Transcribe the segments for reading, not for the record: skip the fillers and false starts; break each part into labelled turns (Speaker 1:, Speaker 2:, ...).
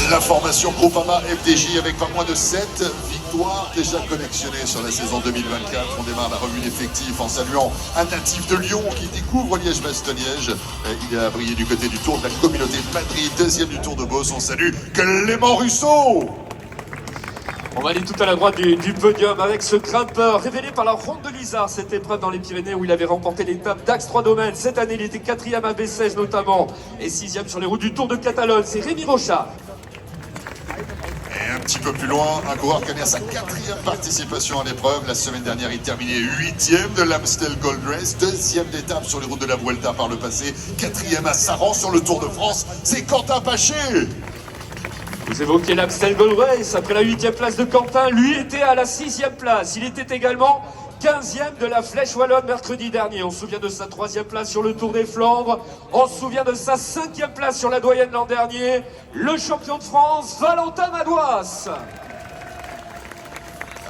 Speaker 1: La formation Groupama FDJ avec pas moins de 7 victoires déjà collectionnées sur la saison 2024. On démarre la revue d'effectifs en saluant un natif de Lyon qui découvre Liège-Bastogne-Liège. Il a brillé du côté du Tour de la Communauté de Madrid, deuxième du Tour de Beauce. On salue Clément Russo.
Speaker 2: On va aller tout à la droite du podium avec ce grimpeur révélé par la Ronde de l'Isard, cette épreuve dans les Pyrénées où il avait remporté l'étape d'Axe 3 Domaines. Cette année, il était 4e à Bessèges notamment et 6e sur les routes du Tour de Catalogne. C'est Rémi Rochard.
Speaker 1: Et un petit peu plus loin, un coureur qui connaît sa 4e participation à l'épreuve. La semaine dernière, il terminait 8e de l'Amstel Gold Race, 2e d'étape sur les routes de la Vuelta par le passé, 4e à Saran sur le Tour de France. C'est Quentin Paché.
Speaker 2: Vous évoquez l'Amstel Gold Race, après la 8e place de Quentin, lui était à la 6e place. Il était également 15e de la Flèche Wallonne mercredi dernier. On se souvient de sa 3e place sur le Tour des Flandres. On se souvient de sa 5e place sur la Doyenne l'an dernier. Le champion de France, Valentin Madouas.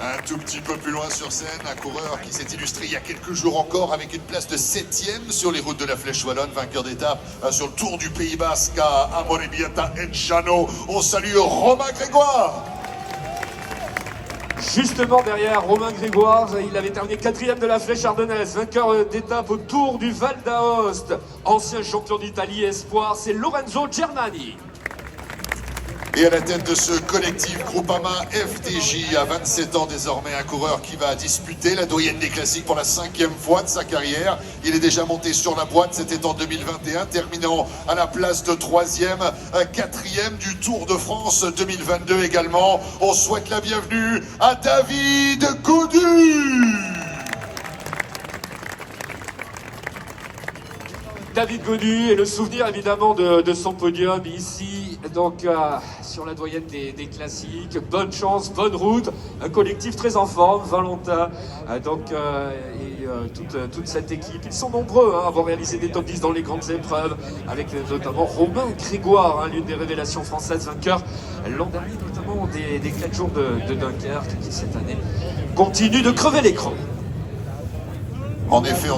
Speaker 1: Un tout petit peu plus loin sur scène, un coureur qui s'est illustré il y a quelques jours encore avec une place de 7e sur les routes de la Flèche Wallonne, vainqueur d'étape sur le Tour du Pays Basque à Amorebieta et Chano. On salue Romain Grégoire.
Speaker 2: Justement derrière Romain Grégoire, il avait terminé 4e de la Flèche Ardennaise, vainqueur d'étape au Tour du Val d'Aoste. Ancien champion d'Italie espoir, c'est Lorenzo Germani.
Speaker 1: Et à la tête de ce collectif Groupama FDJ, à 27 ans désormais, un coureur qui va disputer la doyenne des classiques pour la 5e fois de sa carrière. Il est déjà monté sur la boîte, c'était en 2021, terminant à la place de 3e, 4e du Tour de France 2022 également. On souhaite la bienvenue à David Gaudu.
Speaker 2: David Gaudu et le souvenir évidemment de son podium ici, donc sur la doyenne des classiques. Bonne chance, bonne route, un collectif très en forme, Valentin, toute cette équipe. Ils sont nombreux à avoir réalisé des top 10 dans les grandes épreuves, avec notamment Romain Grégoire, l'une des révélations françaises, vainqueur l'an dernier notamment des 4 jours de Dunkerque, qui cette année continue de crever l'écran.
Speaker 1: En effet.